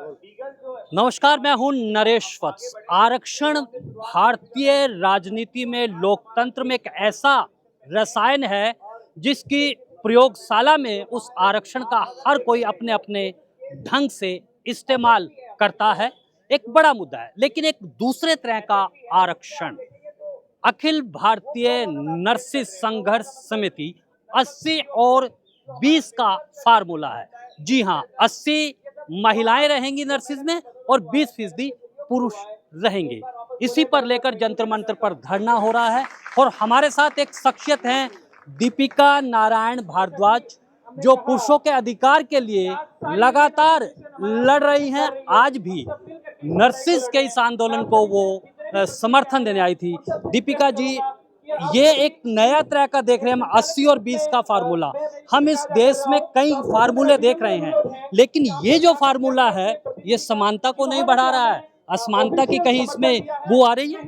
नमस्कार, मैं हूं नरेश वत्स। आरक्षण भारतीय राजनीति में, लोकतंत्र में एक ऐसा रसायन है जिसकी प्रयोगशाला में उस आरक्षण का हर कोई अपने अपने ढंग से इस्तेमाल करता है। एक बड़ा मुद्दा है, लेकिन एक दूसरे तरह का आरक्षण अखिल भारतीय नर्सिस संघर्ष समिति 80 और 20 का फार्मूला है। जी हाँ, 80 महिलाएं रहेंगी नर्सिस में और 20% पुरुष रहेंगे। इसी पर लेकर जंतर मंतर पर धरना हो रहा है और हमारे साथ एक शख्सियत हैं, दीपिका नारायण भारद्वाज, जो पुरुषों के अधिकार के लिए लगातार लड़ रही हैं। आज भी नर्सिस के इस आंदोलन को वो समर्थन देने आई थी। दीपिका जी, ये एक नया तरह का देख रहे हैं हम, 80 और 20 का फार्मूला। हम इस देश में कई फार्मूले देख रहे हैं, लेकिन ये जो फार्मूला है ये समानता को नहीं बढ़ा रहा है, असमानता की कहीं इसमें बू आ रही है।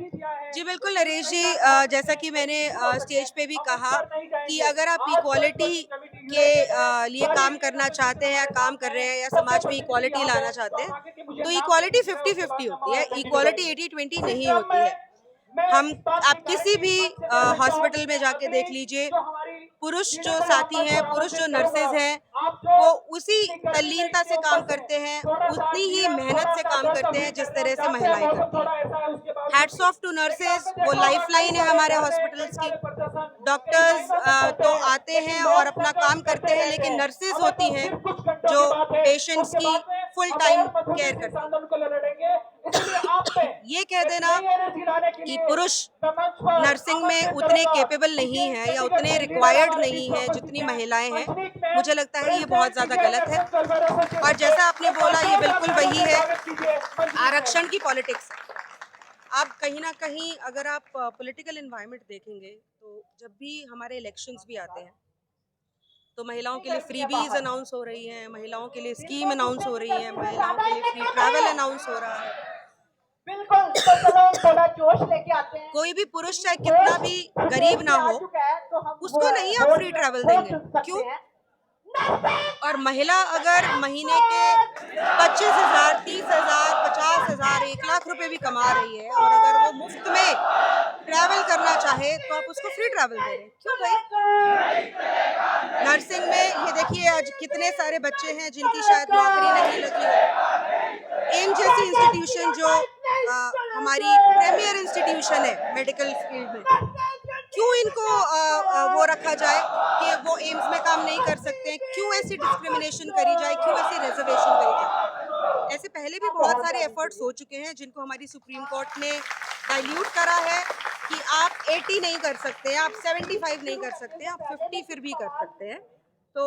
जी बिल्कुल नरेश जी, जैसा कि मैंने स्टेज पे भी कहा कि अगर आप इक्वालिटी के लिए काम करना चाहते हैं या काम कर रहे हैं या समाज में इक्वालिटी लाना चाहते हैं तो इक्वालिटी 50-50 होती है, इक्वालिटी 80-20 नहीं होती है। आप किसी भी हॉस्पिटल में जाके देख लीजिए, पुरुष जो साथी हैं, पुरुष जो नर्सेज हैं, वो उसी तल्लीनता से काम करते हैं, उतनी ही मेहनत से काम करते हैं जिस तरह से महिलाएं करती हैं। हैट्स ऑफ टू नर्सेज, वो लाइफलाइन है हमारे हॉस्पिटल्स की। डॉक्टर्स तो आते हैं और अपना काम करते हैं, लेकिन नर्सेज होती हैं जो पेशेंट्स की फुल टाइम केयर करती हैं। ये कह देना कि पुरुष नर्सिंग में उतने कैपेबल नहीं है या उतने रिक्वायर्ड नहीं है जितनी महिलाएं हैं, मुझे लगता है ये बहुत ज़्यादा गलत है। और जैसा आपने बोला, ये बिल्कुल वही है, आरक्षण की पॉलिटिक्स है। आप कहीं ना कहीं अगर आप पॉलिटिकल एनवायरनमेंट देखेंगे तो जब भी हमारे इलेक्शंस भी आते हैं तो महिलाओं के लिए फ्रीबीज अनाउंस हो रही हैं, महिलाओं के लिए स्कीम अनाउंस हो रही है, महिलाओं के लिए फ्री ट्रैवल अनाउंस हो रहा है। थोड़ा जोश लेके आते हैं। कोई भी पुरुष चाहे कितना भी गरीब ना हो, उसको नहीं आप फ्री ट्रैवल देंगे, क्यों? और महिला अगर महीने के 25,000, 30,000, 50,000, 1,00,000 रुपए भी कमा रही है और अगर वो मुफ्त में ट्रैवल करना चाहे तो आप उसको फ्री ट्रैवल दे रहे हैं, क्यों भाई? नर्सिंग में ये देखिए आज कितने सारे बच्चे हैं जिनकी शायद नौकरी नहीं लगी हो। एम्स जैसी इंस्टीट्यूशन जो हमारी प्रीमियर इंस्टीट्यूशन है मेडिकल फील्ड में, क्यों इनको वो रखा जाए कि वो एम्स में काम नहीं कर सकते हैं? क्यों ऐसी डिस्क्रिमिनेशन करी जाए, क्यों ऐसी रिजर्वेशन करी जाए? ऐसे पहले भी बहुत सारे एफर्ट्स हो चुके हैं जिनको हमारी सुप्रीम कोर्ट ने डाइल्यूट करा है कि आप 80 नहीं कर सकते, आप 75 नहीं कर सकते, आप 50 फिर भी कर सकते हैं। तो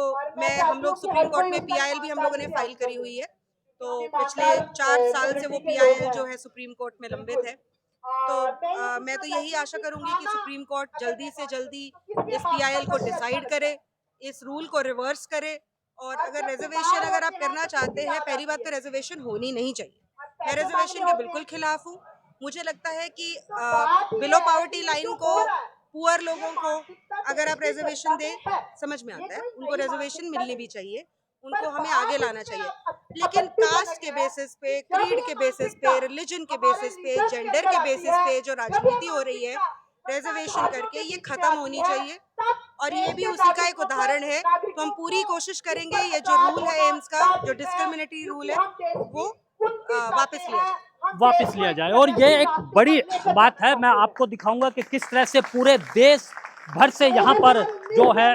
हम लोग सुप्रीम कोर्ट में PIL भी हम लोगों ने फाइल करी हुई है, तो पिछले 4 साल से वो PIL जो है सुप्रीम कोर्ट में लंबित है। तो मैं तो यही आशा करूंगी कि सुप्रीम कोर्ट जल्दी से जल्दी इस PIL को डिसाइड करे, इस रूल को रिवर्स करे। और अगर रिजर्वेशन अगर आप करना चाहते हैं, पहली बात तो रिजर्वेशन होनी नहीं चाहिए। मैं रिजर्वेशन के बिल्कुल खिलाफ हूँ। मुझे लगता है कि बिलो पॉवर्टी लाइन को, पुअर लोगों को अगर आप रिजर्वेशन दें, समझ में आता है, उनको रिजर्वेशन मिलनी भी चाहिए, उनको हमें आगे लाना चाहिए। लेकिन कास्ट के बेसिस पे, क्रीड के बेसिस पे, रिलीजन के बेसिस पे, जेंडर के बेसिस पे जो राजनीति हो रही है रिजर्वेशन करके, ये खत्म होनी चाहिए। और ये भी उसी का एक उदाहरण है। तो हम पूरी कोशिश करेंगे ये जो रूल है एम्स का, जो डिस्क्रिमिनेटरी रूल है, वो वापस लिया जाए। और ये एक बड़ी बात है, मैं आपको दिखाऊंगा कि किस तरह से पूरे देश भर से यहाँ पर जो है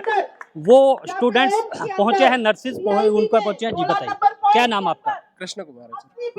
वो स्टूडेंट्स पहुंचे हैं, नर्सिस उनको पहुंचे हैं। जी बताइए, क्या नाम आपका? कृष्ण कुमार है।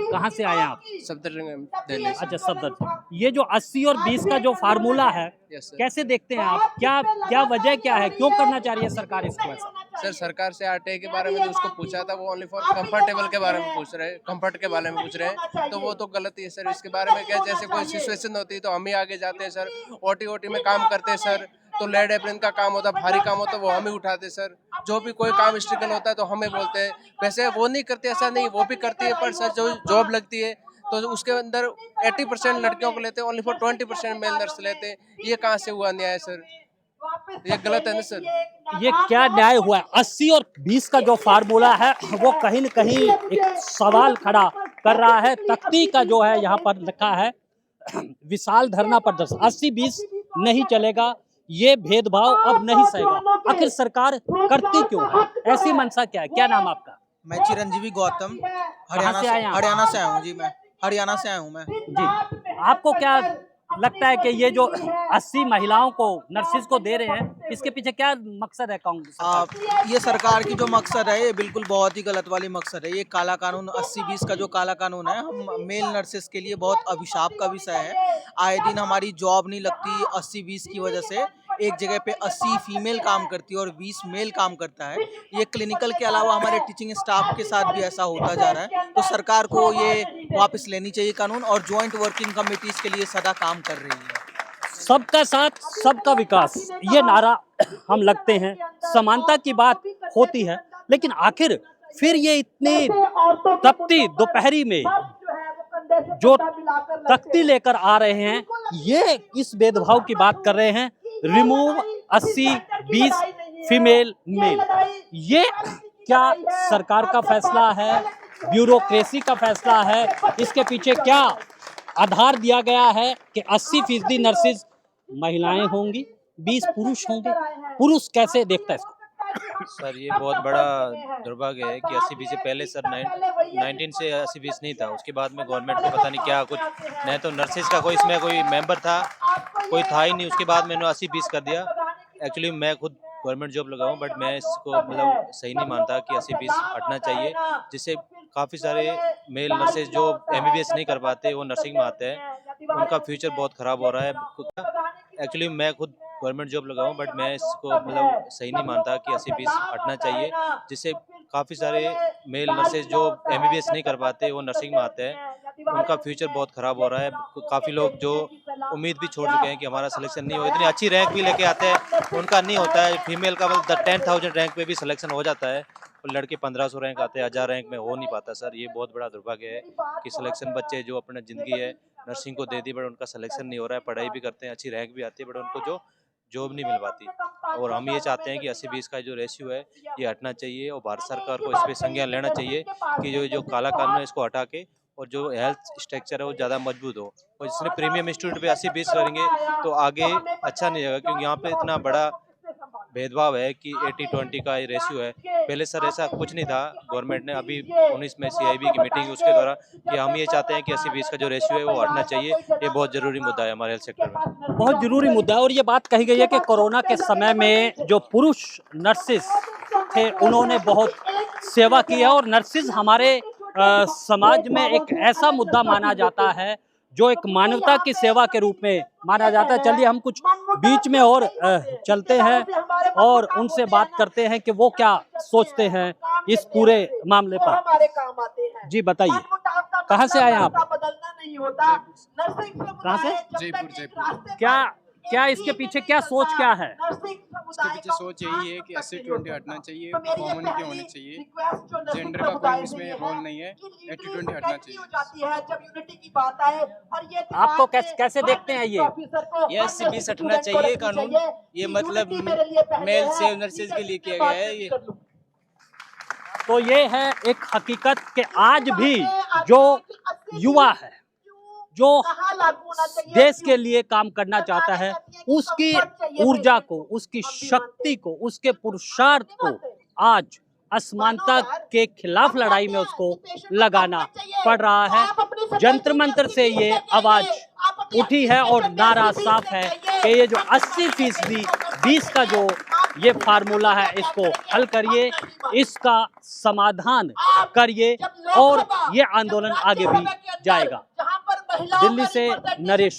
कहाँ से आए हैं आप? सफदरजंग दिल्ली से। अच्छा, सफदरजंग। ये जो 80 और 20 का जो फार्मूला है, कैसे देखते हैं आप? क्या वजह क्या है, क्यों करना चाह रही है सरकार इसको ऐसा? सर, सरकार से आटे के बारे में तो उसको पूछा था, वो ओनली फॉर कंफर्टेबल के बारे में पूछ रहे हैं, कंफर्ट के बारे में पूछ रहे हैं, तो वो तो गलत ही है सर। इसके बारे में क्या, जैसे कोई सिचुएशन होती है तो हम ही आगे जाते हैं सर, OT में काम करते हैं सर, तो लेड एप्रिन का काम होता है, भारी काम होता है, वो हम ही उठाते सर। जो भी कोई काम स्ट्रिकल होता है तो हमें बोलते हैं। वैसे वो नहीं करते, ऐसा नहीं, वो भी करती है, पर सर जो जॉब लगती है तो उसके अंदर 80% लड़कियों को लेते हैं, ओनली फॉर 20% मेल नर्स लेते हैं। ये कहाँ से हुआ न्याय सर? ये गलत है ना सर। ये क्या न्याय हुआ है? 80 और 20 का जो फार्मूला है वो कहीं न कहीं एक सवाल खड़ा कर रहा है। तख्ती का जो है यहाँ पर लिखा है विशाल धरना प्रदर्शन 80-20 नहीं चलेगा, ये भेदभाव अब नहीं सहेगा। आखिर सरकार करती क्यों है? ऐसी मंशा क्या है? क्या नाम आपका? मैं चिरंजीवी गौतम कहाँ से आए आप? हरियाणा से आया हूँ जी। मैं हरियाणा से आया हूँ मैं जी, आपको क्या लगता है कि ये जो 80 महिलाओं को नर्सिस को दे रहे हैं, इसके पीछे क्या मकसद है कांग्रेस? ये सरकार की जो मकसद है ये बिल्कुल बहुत ही गलत वाली मकसद है। ये काला कानून 80-20 का जो काला कानून है, हम मेल नर्सेस के लिए बहुत अभिशाप का विषय है। आए दिन हमारी जॉब नहीं लगती 80-20 की वजह से। एक जगह पे 80 फीमेल काम करती है और 20 मेल काम करता है। ये क्लिनिकल के अलावा हमारे टीचिंग स्टाफ के साथ भी ऐसा होता जा रहा है। तो सरकार को ये वापस लेनी चाहिए कानून, और ज्वाइंट वर्किंग कमेटीज के लिए सदा काम कर रही है। सबका साथ सबका विकास, ये नारा हम लगते हैं। समानता की बात होती है, लेकिन आखिर फिर ये इतनी तपती दोपहरी में जो तख्ती लेकर आ रहे हैं, ये इस भेदभाव की बात कर रहे हैं। रिमूव 80-20 फीमेल मेल, ये क्या सरकार का फैसला है? ब्यूरोक्रेसी का फैसला है? इसके पीछे क्या आधार दिया गया है कि 80% नर्सिस महिलाएं होंगी, 20 पुरुष होंगे? पुरुष कैसे देखता है इसको? सर ये बहुत बड़ा दुर्भाग्य है कि 80-20 से पहले सर 19 से 80-20 नहीं था। उसके बाद में गवर्नमेंट को पता नहीं क्या कुछ, नहीं तो नर्सिस का कोई इसमें कोई मेंबर था, कोई था ही नहीं। उसके बाद मैंने 80-20 कर दिया। एक्चुअली मैं खुद गवर्नमेंट जॉब लगा हूँ, बट मैं इसको मतलब सही नहीं मानता कि 80-20 हटना चाहिए, जिससे काफ़ी सारे मेल नर्सेज जो MBBS नहीं कर पाते वो नर्सिंग में आते हैं, उनका फ्यूचर बहुत ख़राब हो रहा है। एक्चुअली मैं खुद गवर्नमेंट जॉब लगा हूँ, बट मैं इसको मतलब सही नहीं मानता कि 80-20 हटना चाहिए, जिससे काफ़ी सारे मेल नर्सेज जो MBBS नहीं कर पाते वो नर्सिंग में आते हैं, उनका फ्यूचर बहुत ख़राब हो रहा है। काफ़ी लोग जो उम्मीद भी छोड़ चुके हैं कि हमारा सिलेक्शन नहीं हो, इतनी अच्छी रैंक भी लेके आते हैं, उनका नहीं होता है। फीमेल का मतलब 10,000 रैंक पे भी सिलेक्शन हो जाता है, और लड़के 1500 रैंक आते हैं, 1000 रैंक में हो नहीं पाता। सर ये बहुत बड़ा दुर्भाग्य है कि सिलेक्शन बच्चे जो अपना ज़िंदगी है नर्सिंग को दे दी, बट उनका सिलेक्शन नहीं हो रहा है। पढ़ाई भी करते हैं, अच्छी रैंक भी आती है, बट उनको जो जॉब नहीं मिल पाती। और हम ये चाहते हैं कि 80-20 का जो रेशियो है ये हटना चाहिए, और भारत सरकार को इस पर संज्ञान लेना चाहिए कि जो काला कानून है इसको हटा के, और जो हेल्थ स्ट्रक्चर है वो ज़्यादा मजबूत हो। और जिसने प्रीमियम इंस्टीट्यूट पे 80-20 करेंगे तो आगे अच्छा नहीं होगा, क्योंकि यहाँ पे इतना बड़ा भेदभाव है कि 80-20 का ये रेशियो है। पहले सर ऐसा कुछ नहीं था। गवर्नमेंट ने अभी 19 में CIB की मीटिंग उसके द्वारा कि हम ये चाहते हैं कि 80-20 का जो रेशियो है वो हटना चाहिए। ये बहुत ज़रूरी मुद्दा है हमारे हेल्थ सेक्टर में, बहुत जरूरी मुद्दा है। और ये बात कही गई है कि कोरोना के समय में जो पुरुष नर्सिस थे उन्होंने बहुत सेवा की है, और नर्सिस हमारे समाज में एक ऐसा मुद्दा माना जाता है जो एक मानवता की सेवा के रूप में माना जाता है। चलिए हम कुछ बीच में और चलते हैं और उनसे बात करते हैं कि वो क्या सोचते हैं इस पूरे मामले पर। जी बताइए, कहाँ से आए आप? कहाँ से? जयपुर। क्या इसके पीछे क्या सोच क्या है? इसके पीछे सोच यही है कि 80-20 हटना चाहिए, कॉमनिटी होनी चाहिए, जेंडर का कोई इसमें रोल नहीं है, 80-20 हटना चाहिए। आपको कैसे देखते हैं ये? 80-20 हटना चाहिए कानून। ये मतलब मेल सेव नर्सेज के लिए किया गया है ये। तो ये है एक हकीकत कि आज भी जो युवा है, जो देश के लिए काम करना चाहता है, उसकी ऊर्जा को, उसकी शक्ति को, उसके पुरुषार्थ को आज असमानता के खिलाफ लड़ाई में उसको लगाना पड़ रहा है। जंतर मंतर से ये आवाज उठी है और नारा साफ है कि ये जो 80% 20 का जो ये फार्मूला है इसको हल करिए, इसका समाधान करिए, और ये आंदोलन आगे भी जाएगा। दिल्ली से नरेश।